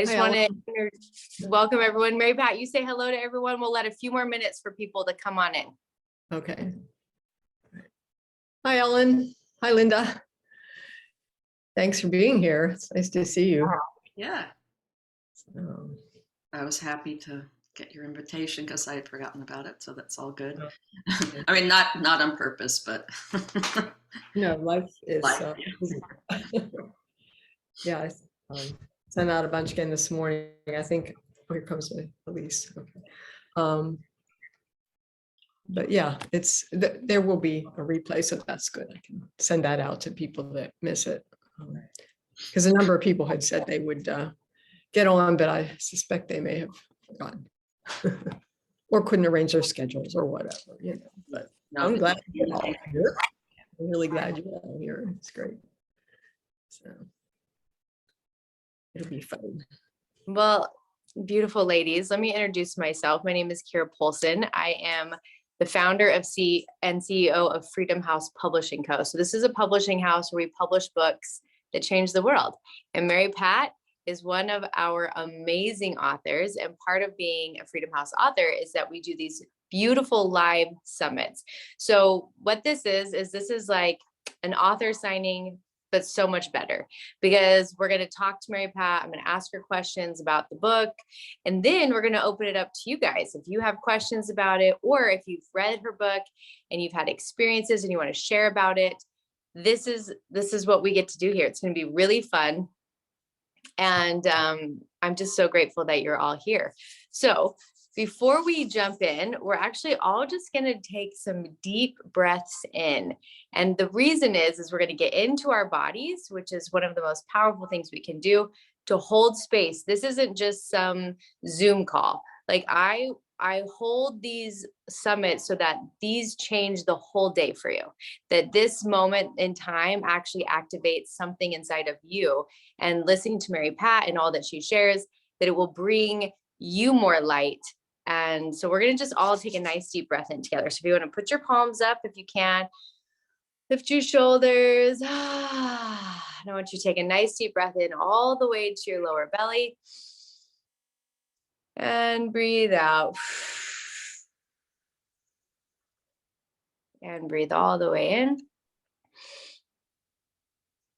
I just Hi, want Ellen. to welcome everyone. Mary Pat, you say hello to everyone. We'll let a few more minutes for people to come on in. Okay. Hi, Ellen. Hi, Linda. Thanks for being here. It's nice to see you. Yeah, Um, I was happy to get your invitation because I had forgotten about it, so that's all good. okay. I mean, not on purpose, but No, life is, life. yeah, I sent out a bunch again this morning. I think, oh, here comes Elise. Okay. But yeah, there will be a replay, so that's good. I can send that out to people that miss it. Because a number of people had said they would get on, but I suspect they may have forgotten or couldn't arrange their schedules or whatever, you know. But No, I'm glad you're all here. I'm really glad you're all here. It's great. So it'll be fun. Well, beautiful ladies, let me introduce myself. My name is Kira Polson. I am the founder and CEO of Freedom House Publishing Co. So this is a publishing house where we publish books that change the world. And Mary Pat is one of our amazing authors. And part of being a Freedom House author is that we do these beautiful live summits. So what this is like an author signing, but so much better, because we're going to talk to Mary Pat. I'm going to ask her questions about the book, and then we're going to open it up to you guys. If you have questions about it, or if you've read her book and you've had experiences and you want to share about it, this is what we get to do here. It's going to be really fun. And I'm just so grateful that you're all here. So before we jump in, we're actually all just going to take some deep breaths in. And the reason is we're going to get into our bodies, which is one of the most powerful things we can do to hold space. This isn't just some Zoom call. Like I hold these summits so that these change the whole day for you, that this moment in time actually activates something inside of you. And listening to Mary Pat and all that she shares, that it will bring you more light. And so we're going to just all take a nice deep breath in together. So if you want to put your palms up, if you can, lift your shoulders. And I want you to take a nice deep breath in all the way to your lower belly. And breathe out. And breathe all the way in.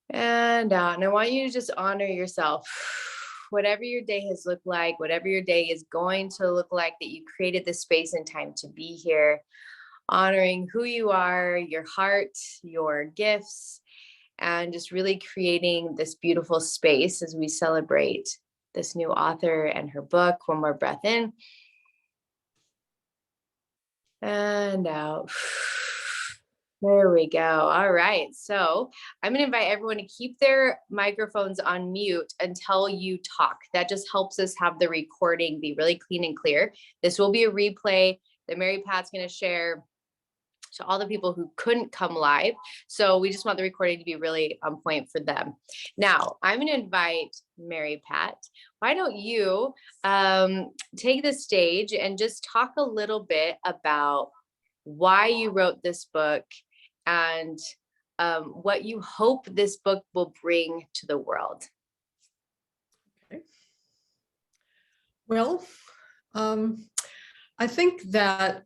And out. And I want you to just honor yourself. Whatever your day has looked like, whatever your day is going to look like, that you created the space and time to be here, honoring who you are, your heart, your gifts, and just really creating this beautiful space as we celebrate this new author and her book. One more breath in and out. There we go. All right. So I'm going to invite everyone to keep their microphones on mute until you talk. That just helps us have the recording be really clean and clear. This will be a replay that Mary Pat's going to share to all the people who couldn't come live. So we just want the recording to be really on point for them. Now, I'm going to invite Mary Pat. Why don't you take the stage and just talk a little bit about why you wrote this book and what you hope this book will bring to the world. Okay. Well, I think that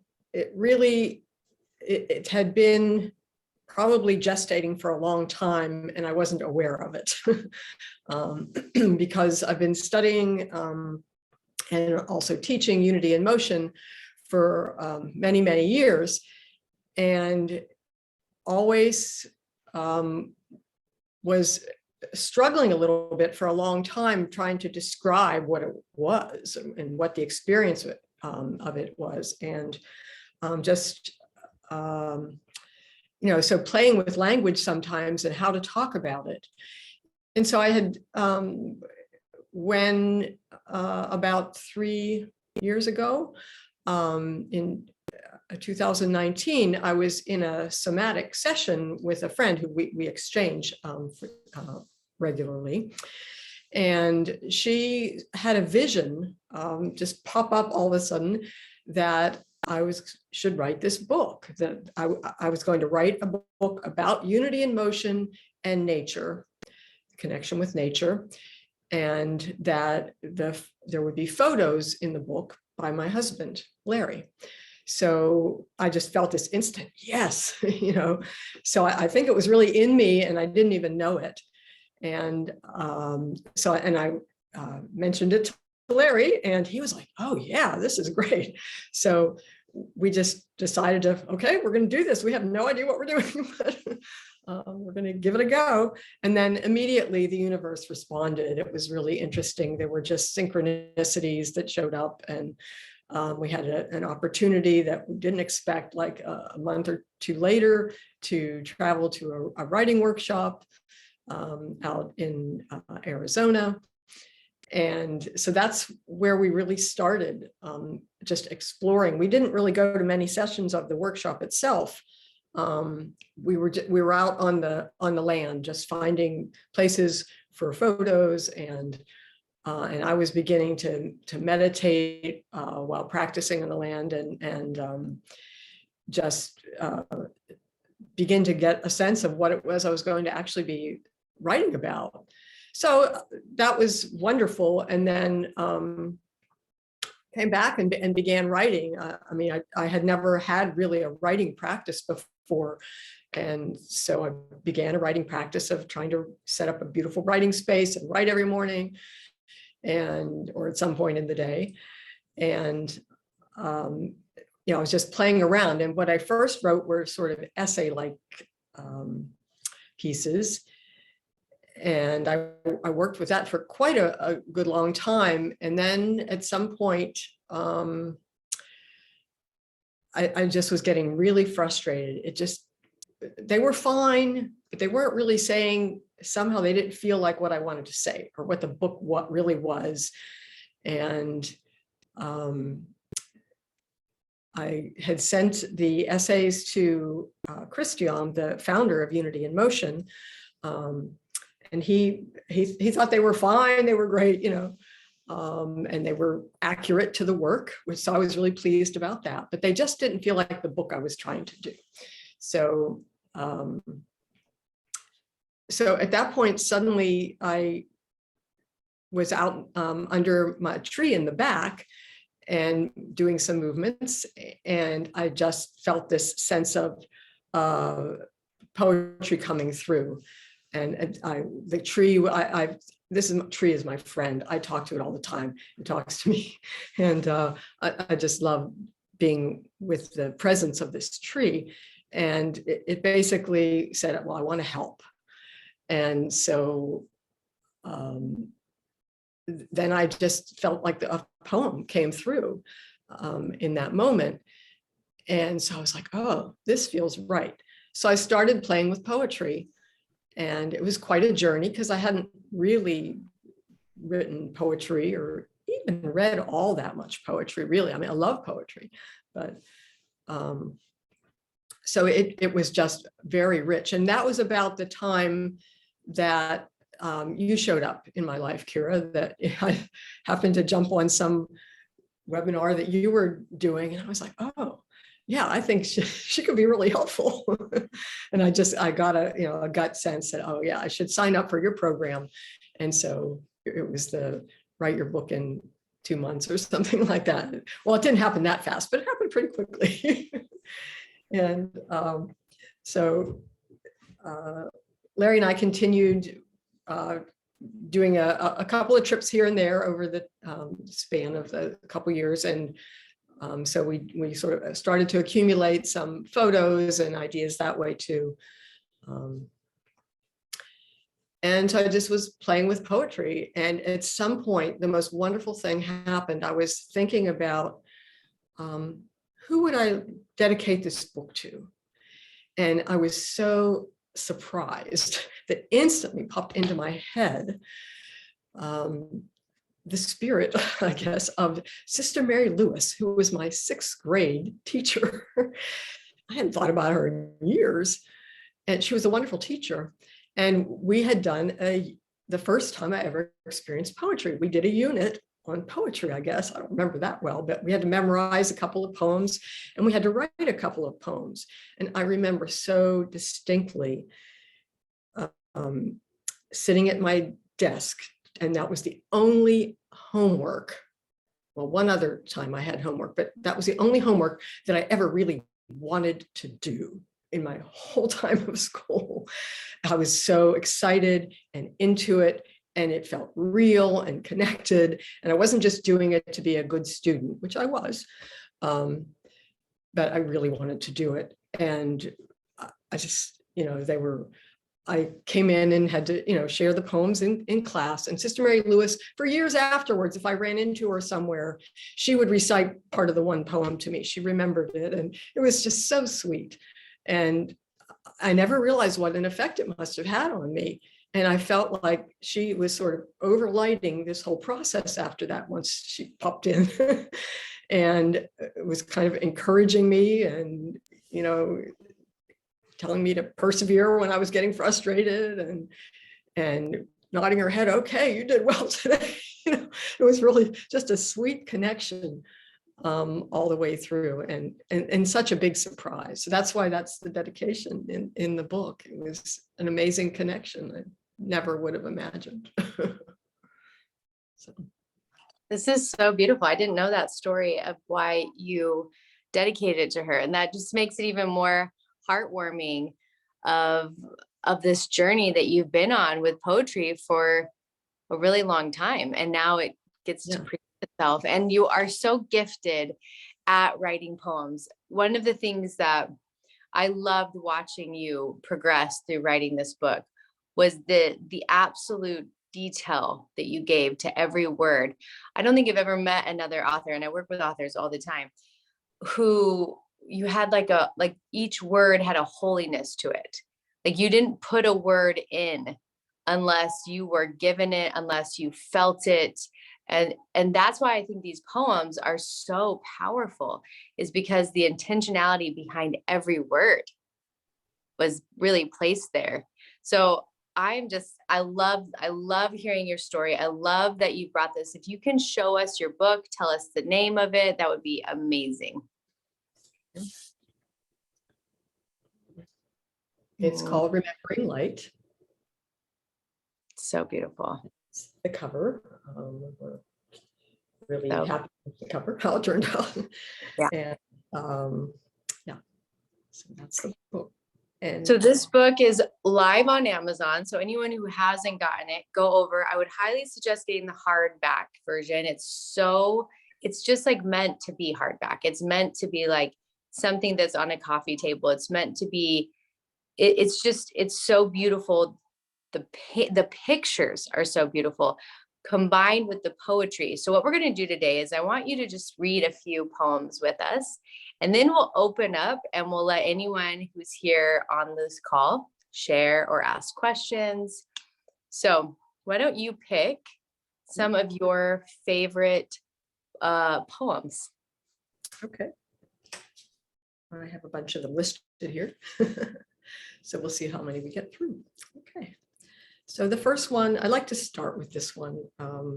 it had been probably gestating for a long time, and I wasn't aware of it because I've been studying and also teaching Unity in Motion for many, many years, and always was struggling a little bit for a long time trying to describe what it was and what the experience of it was, and so playing with language sometimes and how to talk about it. And so I had, when about 3 years ago, in 2019, I was in a somatic session with a friend who we exchange regularly. And she had a vision just pop up all of a sudden that I should write this book, that I was going to write a book about unity in motion and nature, connection with nature, and that there would be photos in the book by my husband, Larry. So I just felt this instant, yes, you know, so I think it was really in me and I didn't even know it. And I mentioned it to Larry and he was like, oh yeah, this is great. So we just decided to, okay, we're going to do this. We have no idea what we're doing, but we're going to give it a go. And then immediately the universe responded. It was really interesting. There were just synchronicities that showed up, and we had an opportunity that we didn't expect, like a month or two later, to travel to a writing workshop out in Arizona. And so that's where we really started, just exploring. We didn't really go to many sessions of the workshop itself. We were out on the land, just finding places for photos, and I was beginning to meditate while practicing on the land, and just begin to get a sense of what it was I was going to actually be writing about. So that was wonderful. And then came back and began writing. I mean, I had never had really a writing practice before. And so I began a writing practice of trying to set up a beautiful writing space and write every morning, or at some point in the day. And you know, I was just playing around. And what I first wrote were sort of essay-like pieces. And I worked with that for quite a good long time. And then at some point, I just was getting really frustrated. They were fine, but they weren't really saying, somehow they didn't feel like what I wanted to say or what the book really was. And I had sent the essays to Christian, the founder of Unity in Motion. And he thought they were fine, they were great, you know, and they were accurate to the work, so I was really pleased about that. But they just didn't feel like the book I was trying to do. So, so at that point, suddenly I was out under my tree in the back and doing some movements, and I just felt this sense of poetry coming through. And the tree, this tree is my friend. I talk to it all the time. It talks to me. And I just love being with the presence of this tree. And it basically said, well, I want to help. And so then I just felt like a poem came through in that moment. And so I was like, oh, this feels right. So I started playing with poetry. And it was quite a journey because I hadn't really written poetry or even read all that much poetry, really. I mean, I love poetry, but so it was just very rich. And that was about the time that you showed up in my life, Kira, that I happened to jump on some webinar that you were doing. And I was like, oh, yeah, I think she could be really helpful. And I got a gut sense that, oh yeah, I should sign up for your program. And so it was the write your book in 2 months or something like that. Well, it didn't happen that fast, but it happened pretty quickly. And so Larry and I continued doing a couple of trips here and there over the span of a couple of years. And so we sort of started to accumulate some photos and ideas that way too. And so I just was playing with poetry. And at some point, the most wonderful thing happened. I was thinking about who would I dedicate this book to? And I was so surprised that instantly popped into my head the spirit, I guess, of Sister Mary Lewis, who was my 6th grade teacher. I hadn't thought about her in years, and she was a wonderful teacher. And we had done the first time I ever experienced poetry. We did a unit on poetry, I guess. I don't remember that well, but we had to memorize a couple of poems and we had to write a couple of poems. And I remember so distinctly sitting at my desk And that was the only homework. Well, one other time I had homework, but that was the only homework that I ever really wanted to do in my whole time of school. I was so excited and into it, and it felt real and connected. And I wasn't just doing it to be a good student, which I was, but I really wanted to do it. And I just, I came in and had to, share the poems in class. And Sister Mary Lewis, for years afterwards, if I ran into her somewhere, she would recite part of the one poem to me. She remembered it, and it was just so sweet. And I never realized what an effect it must have had on me. And I felt like she was sort of overlighting this whole process after that, once she popped in. And it was kind of encouraging me and, telling me to persevere when I was getting frustrated, and nodding her head, okay, you did well today. It was really just a sweet connection all the way through, and such a big surprise. So that's why that's the dedication in the book. It was an amazing connection I never would have imagined. So. This is so beautiful. I didn't know that story of why you dedicated it to her. And that just makes it even more heartwarming of this journey that you've been on with poetry for a really long time. And now it gets to present itself. And you are so gifted at writing poems. One of the things that I loved watching you progress through writing this book was the absolute detail that you gave to every word. I don't think I've ever met another author, and I work with authors all the time, who you had like each word had a holiness to it. Like you didn't put a word in unless you were given it, unless you felt it. And that's why I think these poems are so powerful, is because the intentionality behind every word was really placed there. So I love hearing your story. I love that you brought this. If you can show us your book, tell us the name of it, that would be amazing. It's called Remembering Light. So beautiful. It's the cover. We're really happy with the cover, how it turned out. Yeah. And so that's the book. And so this book is live on Amazon. So anyone who hasn't gotten it, go over. I would highly suggest getting the hardback version. It's just like meant to be hardback. It's meant to be like something that's on a coffee table. It's meant to be, it's so beautiful. The pictures are so beautiful, combined with the poetry. So what we're going to do today is I want you to just read a few poems with us, and then we'll open up and we'll let anyone who's here on this call share or ask questions. So why don't you pick some of your favorite poems? Okay. I have a bunch of them listed here. So we'll see how many we get through. Okay. So the first one, I like to start with this one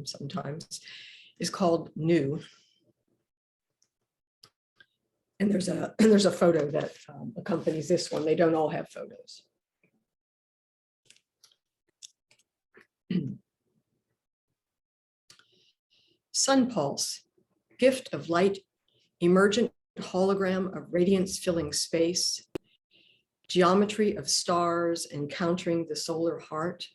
sometimes, is called New. And there's a photo that accompanies this one. They don't all have photos. Sun pulse, gift of light, emergent hologram of radiance filling space, geometry of stars encountering the solar heart,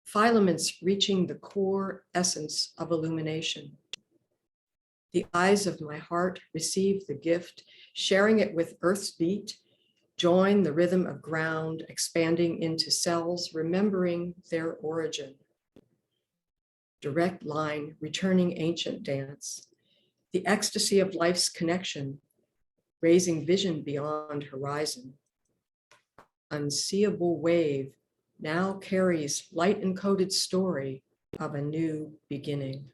filaments reaching the core essence of illumination. The eyes of my heart receive the gift, sharing it with Earth's beat, join the rhythm of ground, expanding into cells, remembering their origin. Direct line, returning ancient dance, the ecstasy of life's connection, raising vision beyond horizon. Unseeable wave now carries light encoded story of a new beginning.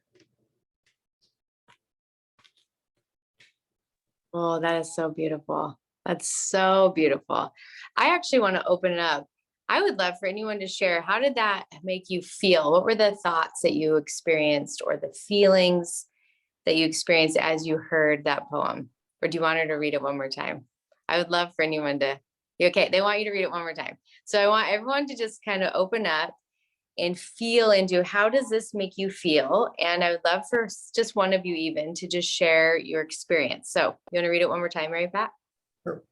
Oh, that is so beautiful. That's so beautiful. I actually want to open it up. I would love for anyone to share, how did that make you feel? What were the thoughts that you experienced, or the feelings that you experienced as you heard that poem? Or do you want her to read it one more time? I would love for anyone to, okay, they want you to read it one more time. So I want everyone to just kind of open up and feel into how does this make you feel? And I would love for just one of you even to just share your experience. So you want to read it one more time, Mary Pat? Sure.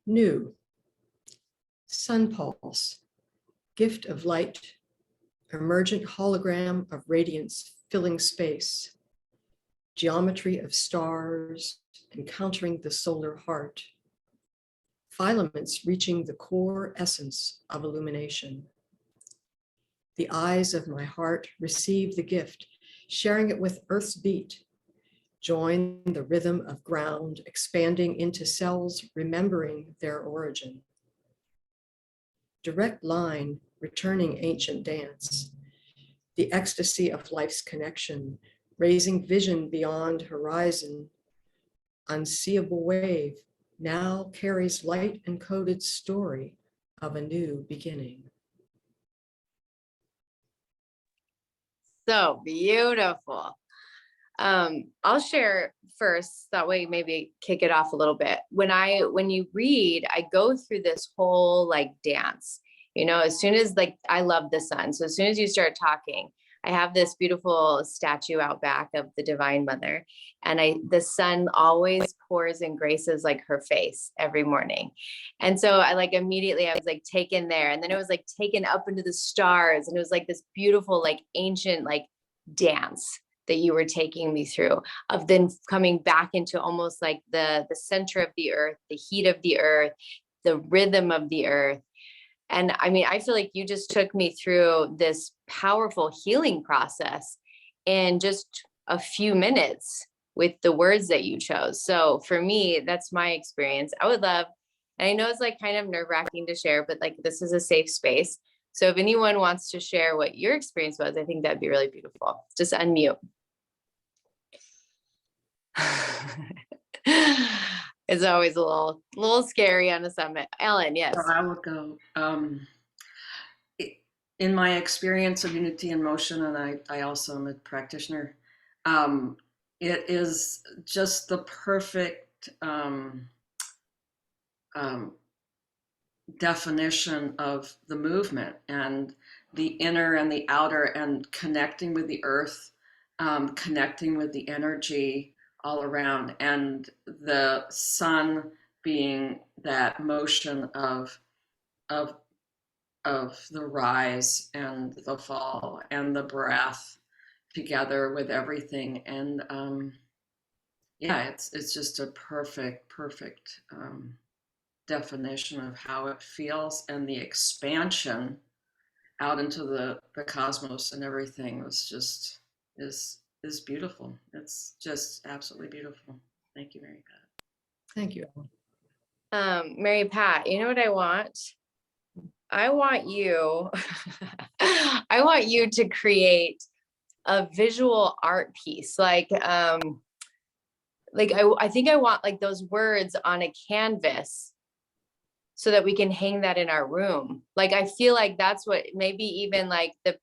New. Sun pulse. Gift of light. Emergent hologram of radiance filling space. Geometry of stars encountering the solar heart. Filaments reaching the core essence of illumination. The eyes of my heart receive the gift, sharing it with Earth's beat. Join the rhythm of ground, expanding into cells, remembering their origin. Direct line, returning ancient dance. The ecstasy of life's connection, raising vision beyond horizon. Unseeable wave now carries light encoded story of a new beginning. So beautiful. I'll share first, that way maybe kick it off a little bit. When you read, I go through this whole like dance, as soon as like, I love the sun. So as soon as you start talking, I have this beautiful statue out back of the Divine Mother, and the sun always pours and graces like her face every morning. And so I like immediately I was like taken there, and then it was like taken up into the stars, and it was like this beautiful, like ancient, like dance that you were taking me through, of then coming back into almost like the center of the earth, the heat of the earth, the rhythm of the earth. And I mean, I feel like you just took me through this powerful healing process in just a few minutes with the words that you chose. So for me, that's my experience. I would love, and I know it's like kind of nerve-wracking to share, but like this is a safe space. So if anyone wants to share what your experience was, I think that'd be really beautiful. Just unmute. It's always a little scary on a summit. Ellen, yes. So I would go. In my experience of Unity in Motion, and I also am a practitioner, it is just the perfect definition of the movement, and the inner and the outer, and connecting with the earth, connecting with the energy all around, and the sun being that motion of the rise and the fall and the breath together with everything. And yeah, it's just a perfect definition of how it feels, and the expansion out into the cosmos and everything was just is beautiful. It's just absolutely beautiful. Thank you, Mary Pat. Thank you, Ellen. Mary Pat, you know what I want? I want you, I want you to create a visual art piece. I think I want like those words on a canvas so that we can hang that in our room. Like, I feel like that's what, maybe even like the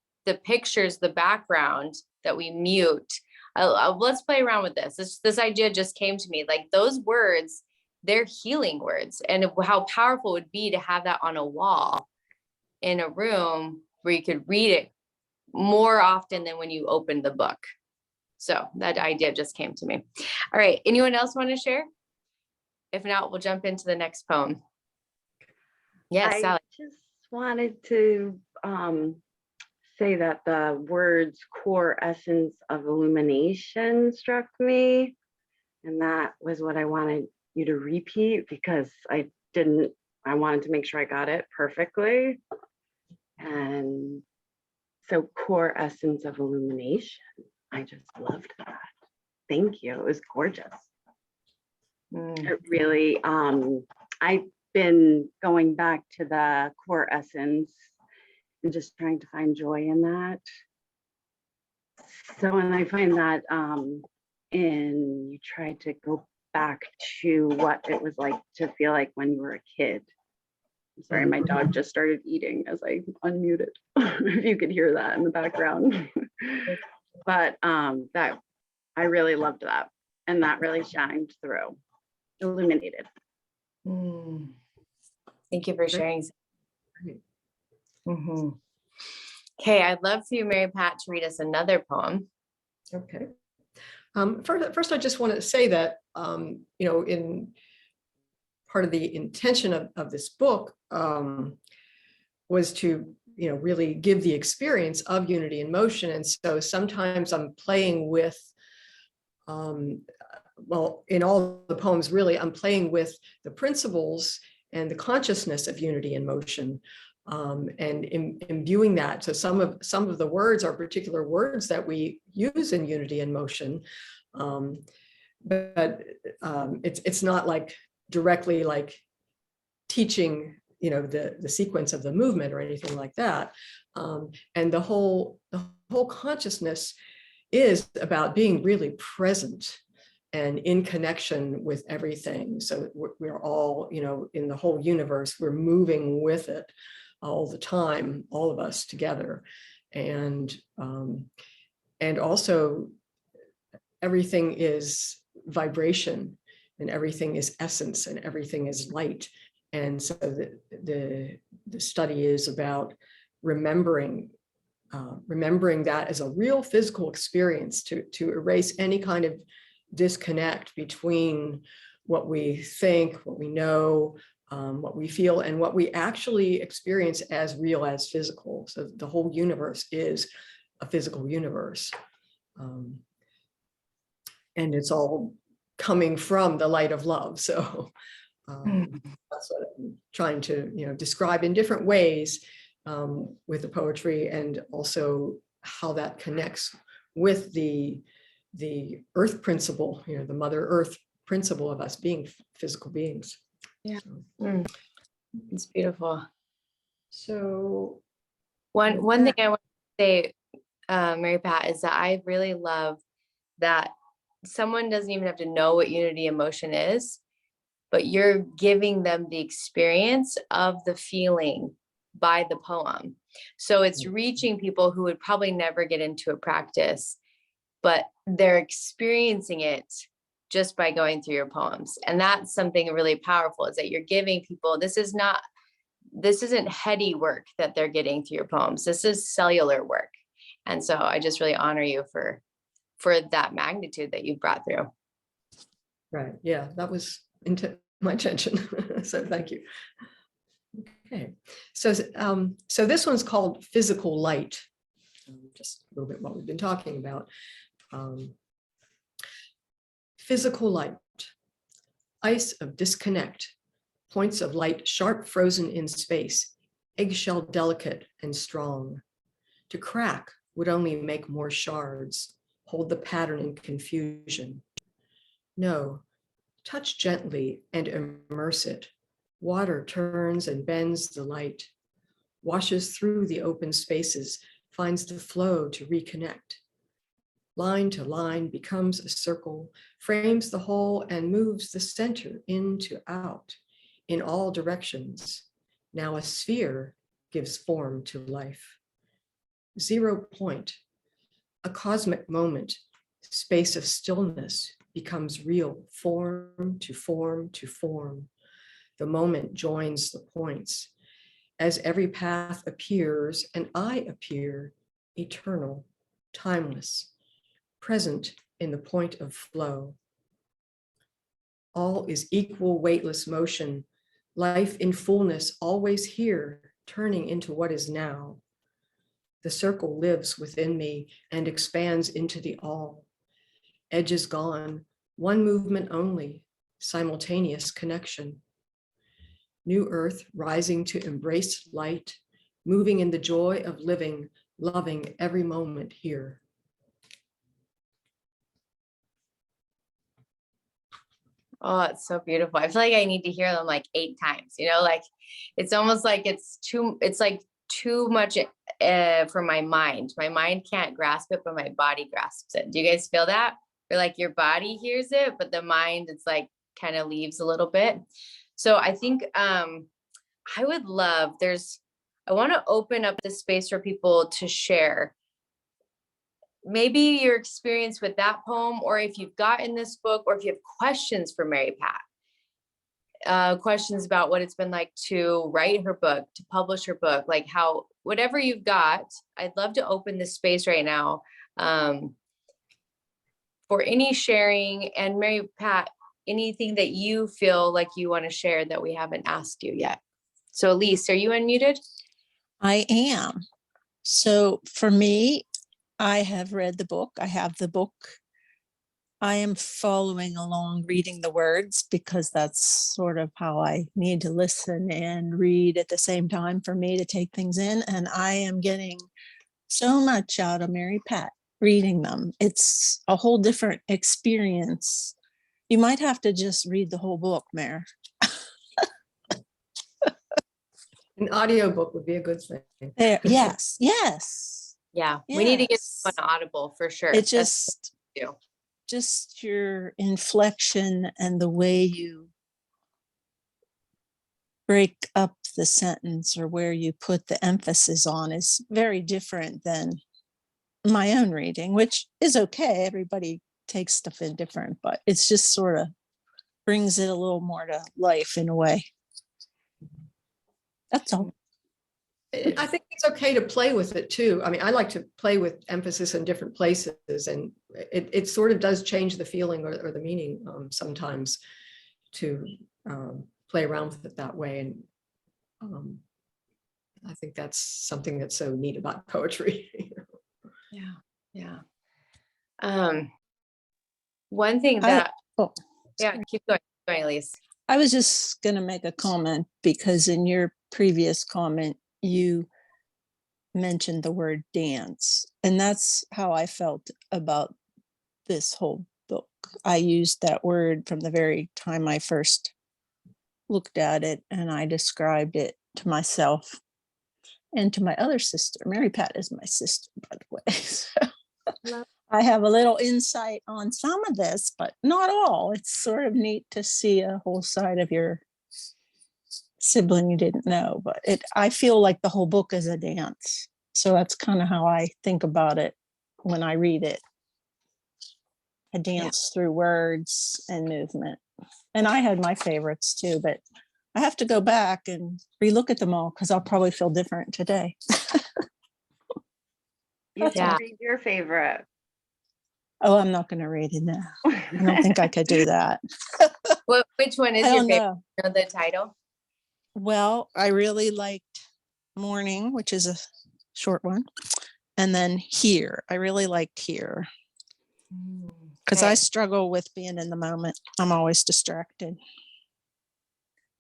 pictures, the background that we mute. Let's play around with this. This idea just came to me, like those words, they're healing words, and how powerful it would be to have that on a wall in a room where you could read it more often than when you open the book. So that idea just came to me. All right, anyone else want to share? If not, we'll jump into the next poem. Yes, Sally. I just wanted to say that the words core essence of illumination struck me. And that was what I wanted you to repeat, because I wanted to make sure I got it perfectly. And so core essence of illumination. I just loved that. Thank you. It was gorgeous. It really, I've been going back to the core essence and just trying to find joy in that. So, and I find that you try to go back to what it was like to feel like when you were a kid. I'm sorry, my dog just started eating as I unmuted. If you could hear that in the background. But that, I really loved that. And that really shined through, illuminated. Thank you for sharing. Mhm. Okay, I'd love for you, Mary Pat, to read us another poem. Okay. First, I just want to say that, in part of the intention of this book was to, really give the experience of unity in motion. And so sometimes I'm playing with, well, in all the poems, really, I'm playing with the principles and the consciousness of unity in motion. And imbuing that. So some of the words are particular words that we use in unity in motion. But it's not like directly like teaching, the sequence of the movement or anything like that. And the whole consciousness is about being really present and in connection with everything. So we're all, in the whole universe, we're moving with it all the time, all of us together. And also everything is vibration, and everything is essence, and everything is light. And so the study is about remembering that as a real physical experience, to erase any kind of disconnect between what we think, what we know, what we feel, and what we actually experience as real, as physical. So the whole universe is a physical universe. And it's all coming from the light of love. So that's what I'm trying to, describe in different ways with the poetry, and also how that connects with the earth principle, the Mother Earth principle of us being physical beings. Yeah. It's beautiful. So one thing I want to say, Mary Pat, is that I really love that someone doesn't even have to know what unity emotion is, but you're giving them the experience of the feeling by the poem. So it's reaching people who would probably never get into a practice, but they're experiencing it just by going through your poems. And that's something really powerful, is that you're giving people, this isn't heady work that they're getting through your poems. This is cellular work. And so I just really honor you for that magnitude that you brought through. Right. Yeah, that was my intention. So thank you. Okay. So this one's called Physical Light. Just a little bit what we've been talking about. Physical light, ice of disconnect, points of light sharp frozen in space, eggshell delicate and strong. To crack would only make more shards, hold the pattern in confusion. No, touch gently and immerse it. Water turns and bends the light, washes through the open spaces, finds the flow to reconnect. Line to line becomes a circle, frames the whole and moves the center in to out, in all directions. Now a sphere gives form to life. 0 point, a cosmic moment, space of stillness becomes real, form to form to form. The moment joins the points. As every path appears and I appear, eternal, timeless, present in the point of flow. All is equal weightless motion, life in fullness, always here, turning into what is now. The circle lives within me and expands into the all. Edges gone, one movement only, simultaneous connection. New earth rising to embrace light, moving in the joy of living, loving every moment here. Oh, it's so beautiful. I feel like I need to hear them like 8 times, like it's almost like it's too much for my mind. My mind can't grasp it, but my body grasps it. Do you guys feel that? Or like your body hears it, but the mind, it's like kind of leaves a little bit. So I think I would love, I want to open up the space for people to share maybe your experience with that poem, or if you've gotten this book, or if you have questions for Mary Pat, questions about what it's been like to write her book, to publish her book, like whatever you've got, I'd love to open this space right now for any sharing. And Mary Pat, anything that you feel like you want to share that we haven't asked you yet. So Elise, are you unmuted? I am. So for me, I have read the book. I have the book. I am following along, reading the words, because that's sort of how I need to listen and read at the same time for me to take things in. And I am getting so much out of Mary Pat reading them. It's a whole different experience. You might have to just read the whole book, Mare. An audiobook would be a good thing. There, yes, yes. Yeah, we need to get Yes. on Audible for sure. It That's just your inflection and the way you break up the sentence or where you put the emphasis on is very different than my own reading, which is okay. Everybody takes stuff in different, but it's just sort of brings it a little more to life in a way. That's all. And I think it's okay to play with it too. I mean, I like to play with emphasis in different places, and it sort of does change the feeling or the meaning sometimes to play around with it that way. And I think that's something that's so neat about poetry. Yeah. One thing that, keep going, Elise. I was just going to make a comment because in your previous comment, you mentioned the word dance, and that's how I felt about this whole book. I used that word from the very time I first looked at it, and I described it to myself and to my other sister. Mary Pat is my sister, by the way. So I have a little insight on some of this, but not all. It's sort of neat to see a whole side of your sibling you didn't know, but I feel like the whole book is a dance. So that's kind of how I think about it when I read it. A dance through words and movement. And I had my favorites too, but I have to go back and relook at them all because I'll probably feel different today. You should read your favorite. Oh, I'm not going to read it now. I don't think I could do that. Which one is I your don't favorite? know. You know the title? Well, I really liked Morning, which is a short one. And then Here. I really liked Here. Because I struggle with being in the moment. I'm always distracted.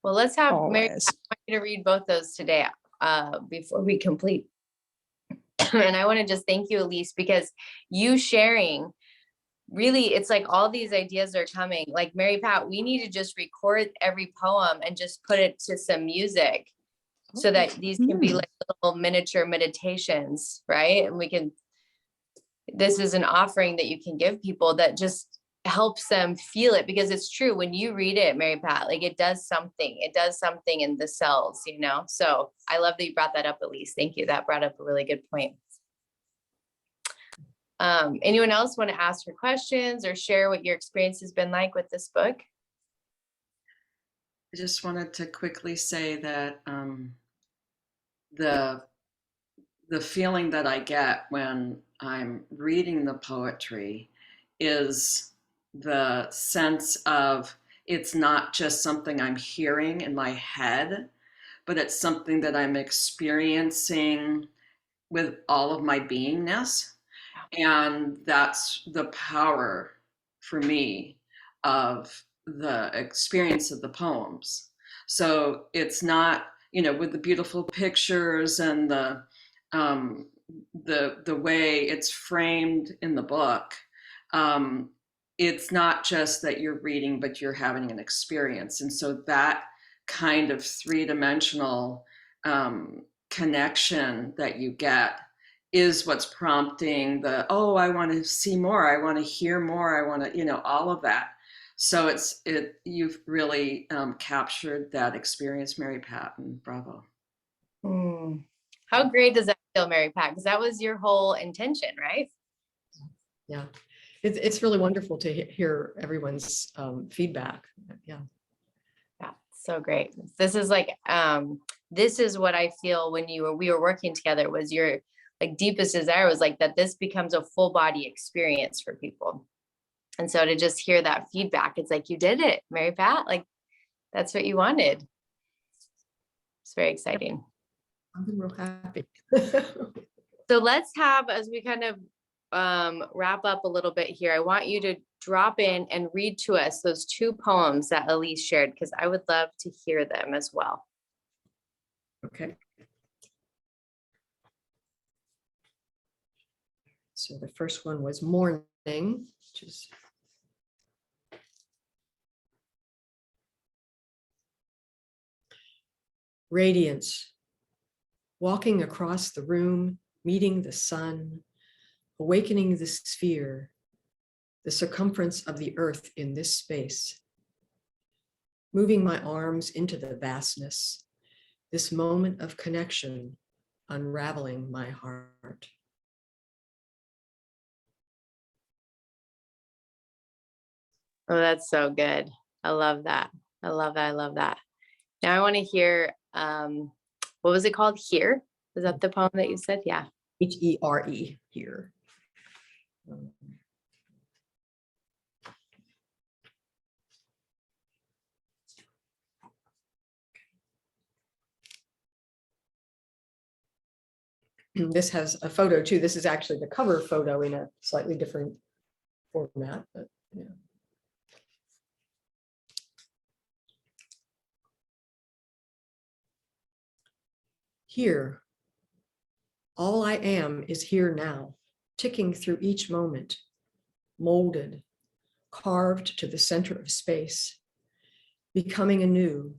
Well, let's have Mary. I Always. want you to read both those today before we complete. And I want to just thank you, Elise, because you sharing, really, it's like all these ideas are coming. Like Mary Pat, we need to just record every poem and just put it to some music so that these can be like little miniature meditations, right? And this is an offering that you can give people that just helps them feel it, because it's true. When you read it, Mary Pat, like it does something in the cells, you know? So I love that you brought that up, Elise. Thank you. That brought up a really good point. Anyone else want to ask your questions or share what your experience has been like with this book? I just wanted to quickly say that the feeling that I get when I'm reading the poetry is the sense of it's not just something I'm hearing in my head, but it's something that I'm experiencing with all of my beingness. And that's the power for me of the experience of the poems. So it's not, with the beautiful pictures and the way it's framed in the book, it's not just that you're reading, but you're having an experience. And so that kind of three-dimensional connection that you get is what's prompting I want to see more, I want to hear more, I want to, all of that. So you've really captured that experience, Mary Pat, and bravo. How great does that feel, Mary Pat? Because that was your whole intention, right? Yeah, it's really wonderful to hear everyone's feedback. Yeah, so great. This is like this is what I feel when we were working together, was your like deepest desire was like that this becomes a full body experience for people. And so to just hear that feedback, it's like, you did it, Mary Pat, like that's what you wanted. It's very exciting. I'm real happy. So let's have, as we kind of wrap up a little bit here, I want you to drop in and read to us those 2 poems that Elise shared, because I would love to hear them as well. Okay. So the first one was Morning, which is radiance, walking across the room, meeting the sun, awakening the sphere, the circumference of the earth in this space, moving my arms into the vastness, this moment of connection, unraveling my heart. Oh, that's so good. I love that. I love that. I love that. Now I want to hear, what was it called? Here? Is that the poem that you said? Yeah. H-E-R-E, here. This has a photo too. This is actually the cover photo in a slightly different format, but yeah. Here, all I am is here now, ticking through each moment, molded, carved to the center of space, becoming anew,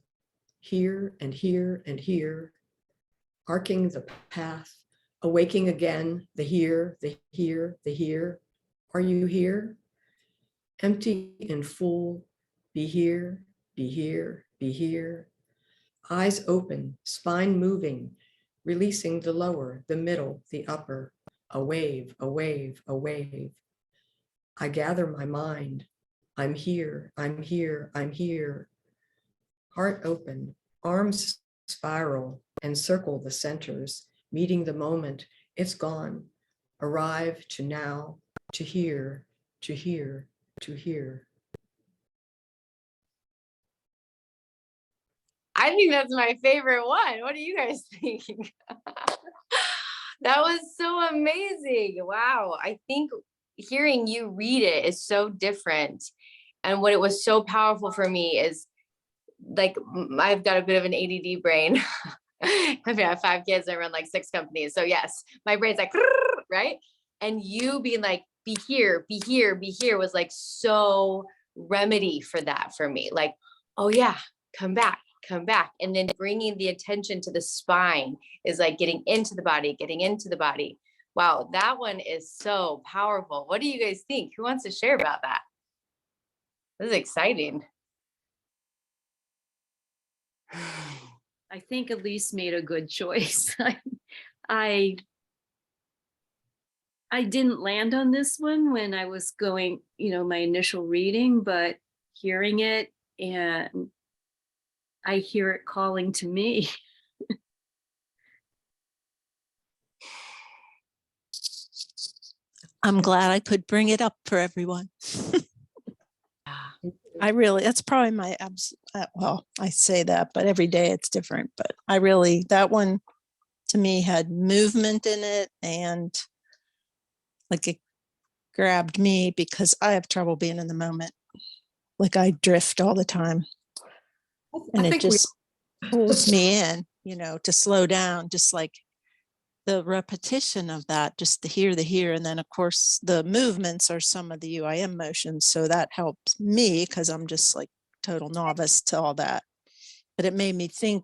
here and here and here, arcing the path, awaking again, the here, the here, the here. Are you here? Empty and full, be here, be here, be here. Eyes open, spine moving, releasing the lower, the middle, the upper, a wave, a wave, a wave. I gather my mind. I'm here, I'm here, I'm here. Heart open, arms spiral and circle the centers, meeting the moment. It's gone. Arrive to now, to here, to here, to here. I think that's my favorite one. What do you guys think? That was so amazing. Wow. I think hearing you read it is so different. And what it was so powerful for me is like, I've got a bit of an ADD brain. I mean, I have 5 kids, I run like 6 companies. So yes, my brain's like, right? And you being like, be here, be here, be here was like so remedy for that for me. Like, oh yeah, come back, come back. And then bringing the attention to the spine is like getting into the body, getting into the body. Wow, that one is so powerful. What do you guys think? Who wants to share about that? This is exciting. I think Elise made a good choice. I didn't land on this one when I was going, my initial reading, but hearing it, and I hear it calling to me. I'm glad I could bring it up for everyone. I really, that's probably my, well, I say that, but every day it's different. But I really, that one to me had movement in it, and like it grabbed me because I have trouble being in the moment. Like I drift all the time. And it just pulls me in, to slow down, just like the repetition of that, just the here, and then of course the movements are some of the UIM motions. So that helps me because I'm just like total novice to all that. But it made me think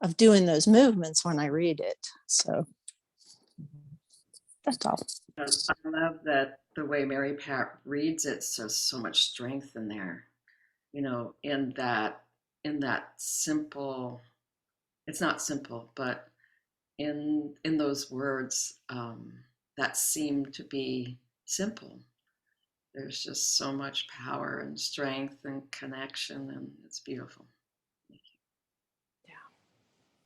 of doing those movements when I read it. So that's all. I love that the way Mary Pat reads it, so much strength in there, in that simple, it's not simple, but in those words that seem to be simple. There's just so much power and strength and connection, and it's beautiful.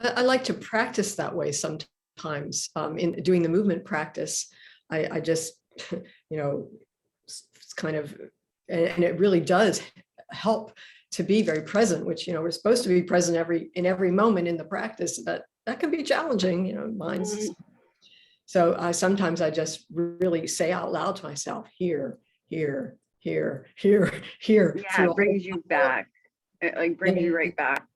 I like to practice that way sometimes. In doing the movement practice, I just, it's kind of, and it really does help to be very present, which, we're supposed to be present in every moment in the practice, but that can be challenging, mine's. So sometimes I just really say out loud to myself, here, here, here, here, here. Yeah, it brings you back. It like brings you right back.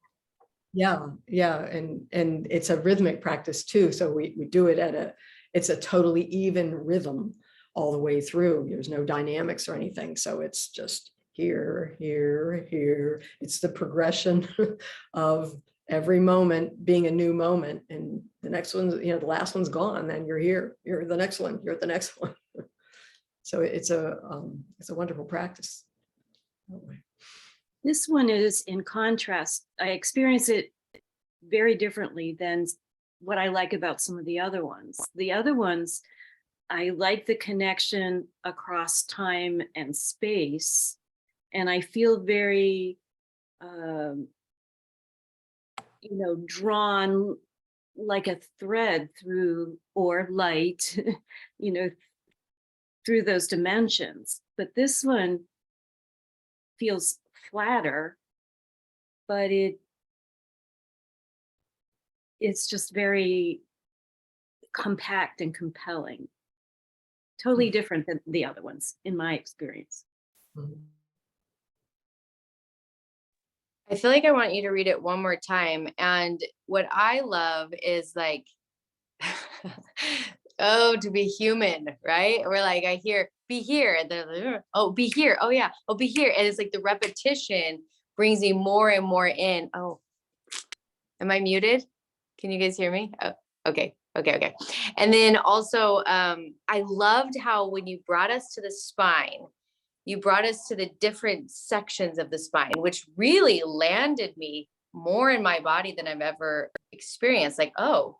Yeah, yeah, and it's a rhythmic practice too. So we do it it's a totally even rhythm all the way through. There's no dynamics or anything. So it's just here, here, here. It's the progression of every moment being a new moment, and the next one's, the last one's gone. Then you're here. You're the next one. You're at the next one. So it's a wonderful practice. This one is in contrast. I experience it very differently than what I like about some of the other ones. The other ones, I like the connection across time and space, and I feel very, drawn like a thread through, or light, through those dimensions. But this one feels flatter, but it's just very compact and compelling. Totally different than the other ones, in my experience. I feel like I want you to read it one more time. And what I love is like, oh, to be human, right? We're like, I hear, be here. And then, oh, be here. Oh, yeah. Oh, be here. And it's like the repetition brings me more and more in. Oh, am I muted? Can you guys hear me? Oh, okay. Okay. And then also, I loved how when you brought us to the spine, you brought us to the different sections of the spine, which really landed me more in my body than I've ever experienced. Like, oh,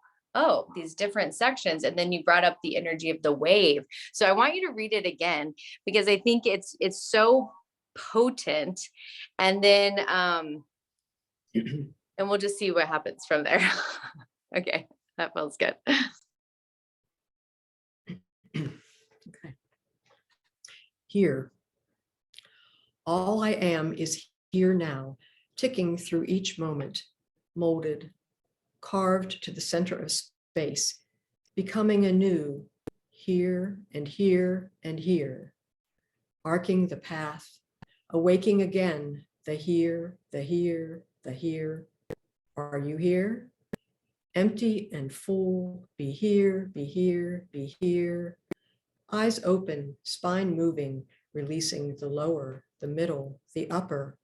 these different sections. And then you brought up the energy of the wave. So I want you to read it again, because I think it's so potent. And then, and we'll just see what happens from there. Okay, that feels good. Okay. Here. All I am is here now, ticking through each moment, molded, carved to the center of space, becoming anew, here and here and here, arcing the path, awaking again, the here, the here, the here. Are you here? Empty and full, be here, be here, be here. Eyes open, spine moving, releasing the lower, the middle, the upper.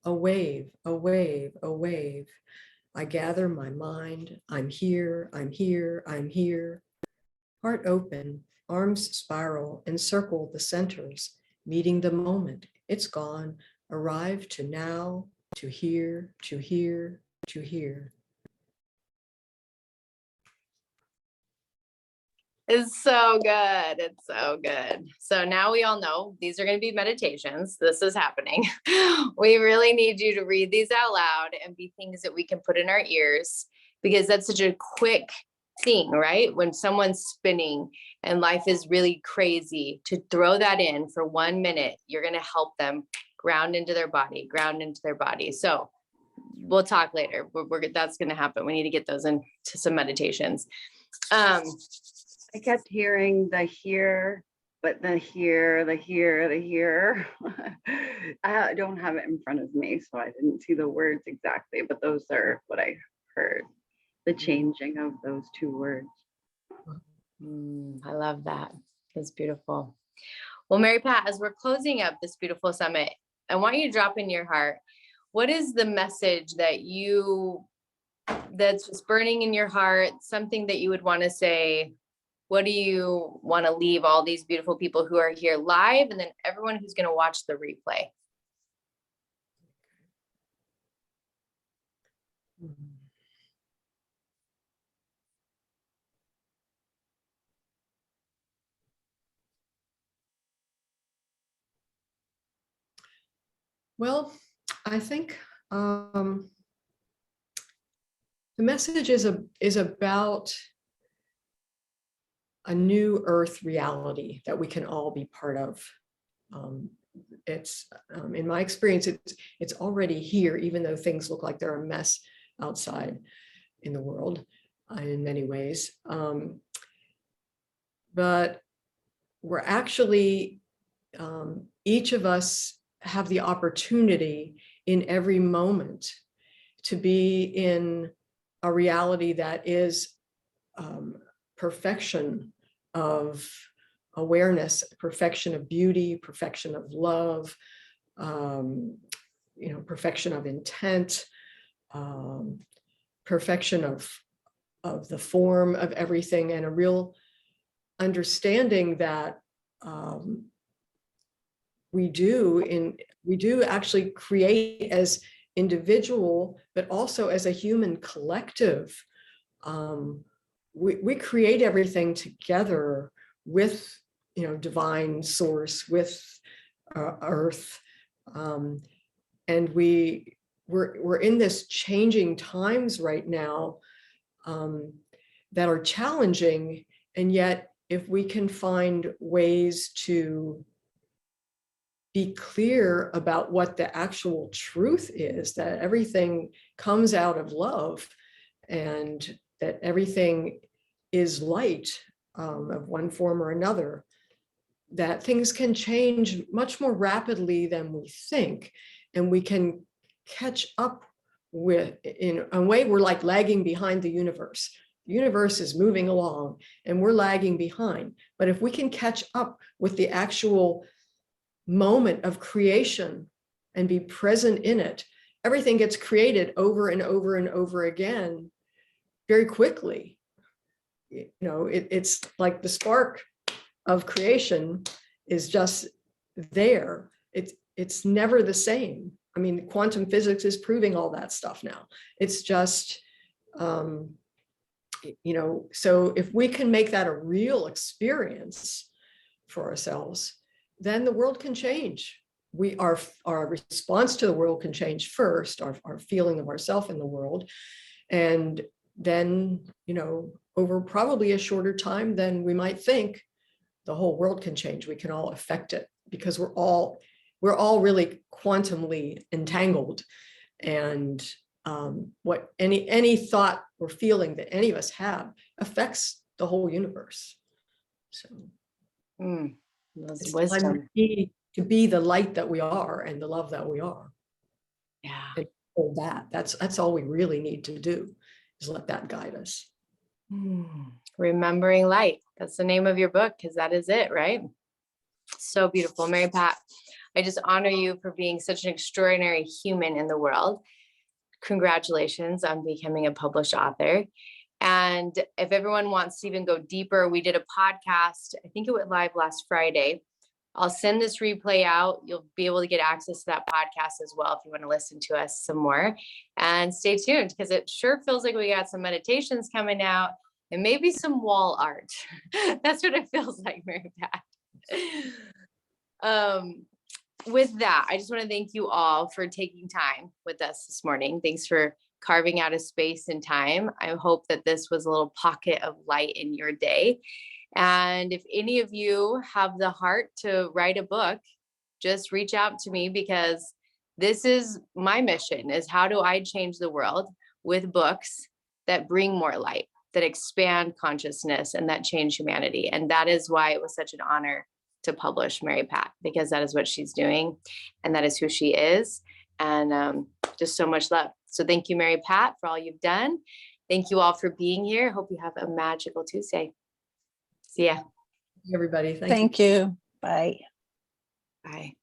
A wave, a wave, a wave. I gather my mind. I'm here, I'm here, I'm here. Heart open, arms spiral, encircle the centers, meeting the moment. It's gone. Arrive to now, to here, to here, to here. It's so good. It's so good. So now we all know these are going to be meditations. This is happening. We really need you to read these out loud and be things that we can put in our ears, because that's such a quick thing, right? When someone's spinning and life is really crazy, to throw that in for 1 minute, you're going to help them ground into their body, ground into their body. So we'll talk later. That's going to happen. We need to get those into some meditations. I kept hearing the here, but the here, the here, the here. I don't have it in front of me, so I didn't see the words exactly, but those are what I heard. The changing of those two words. I love that. That's beautiful. Well, Mary Pat, as we're closing up this beautiful summit, I want you to drop in your heart. What is the message that's just burning in your heart? Something that you would want to say? What do you want to leave all these beautiful people who are here live, and then everyone who's going to watch the replay? Well, I think the The message is about a new earth reality that we can all be part of. It's in my experience, it's already here, even though things look like they're a mess outside in the world in many ways. But we're actually, each of us have the opportunity in every moment to be in a reality that is perfection of awareness, perfection of beauty, perfection of love, perfection of intent, perfection of the form of everything, and a real understanding that we do actually create as individual, but also as a human collective. We create everything together with, divine source, with earth, and we're in this changing times right now that are challenging, and yet if we can find ways to be clear about what the actual truth is, that everything comes out of love and that everything is light of one form or another, that things can change much more rapidly than we think. And we can catch up with, in a way, we're like lagging behind the universe. The universe is moving along and we're lagging behind. But if we can catch up with the actual moment of creation and be present in it, everything gets created over and over and over again very quickly. It's like the spark of creation is just there. It's never the same. I mean, quantum physics is proving all that stuff now. It's just, so if we can make that a real experience for ourselves, then the world can change. Our response to the world can change first, our feeling of ourselves in the world. And then, over probably a shorter time than we might think, the whole world can change. We can all affect it because we're all really quantumly entangled. And what any thought or feeling that any of us have affects the whole universe. So it's wisdom. To be the light that we are and the love that we are. Yeah. And hold that. That's all we really need to do, is let that guide us. Remembering light. That's the name of your book, because that is it, right? So beautiful. Mary Pat, I just honor you for being such an extraordinary human in the world. Congratulations on becoming a published author. And if everyone wants to even go deeper, we did a podcast, I think it went live last Friday. I'll send this replay out. You'll be able to get access to that podcast as well if you want to listen to us some more. And stay tuned, because it sure feels like we got some meditations coming out and maybe some wall art. That's what it feels like, Mary Pat. With that, I just want to thank you all for taking time with us this morning. Thanks for carving out a space and time. I hope that this was a little pocket of light in your day. And if any of you have the heart to write a book, just reach out to me, because this is my mission, is how do I change the world with books that bring more light, that expand consciousness, and that change humanity. And that is why it was such an honor to publish Mary Pat, because that is what she's doing and that is who she is. And just so much love. So thank you, Mary Pat, for all you've done. Thank you all for being here. Hope you have a magical Tuesday. See ya. Everybody, Thank you. Bye. Bye.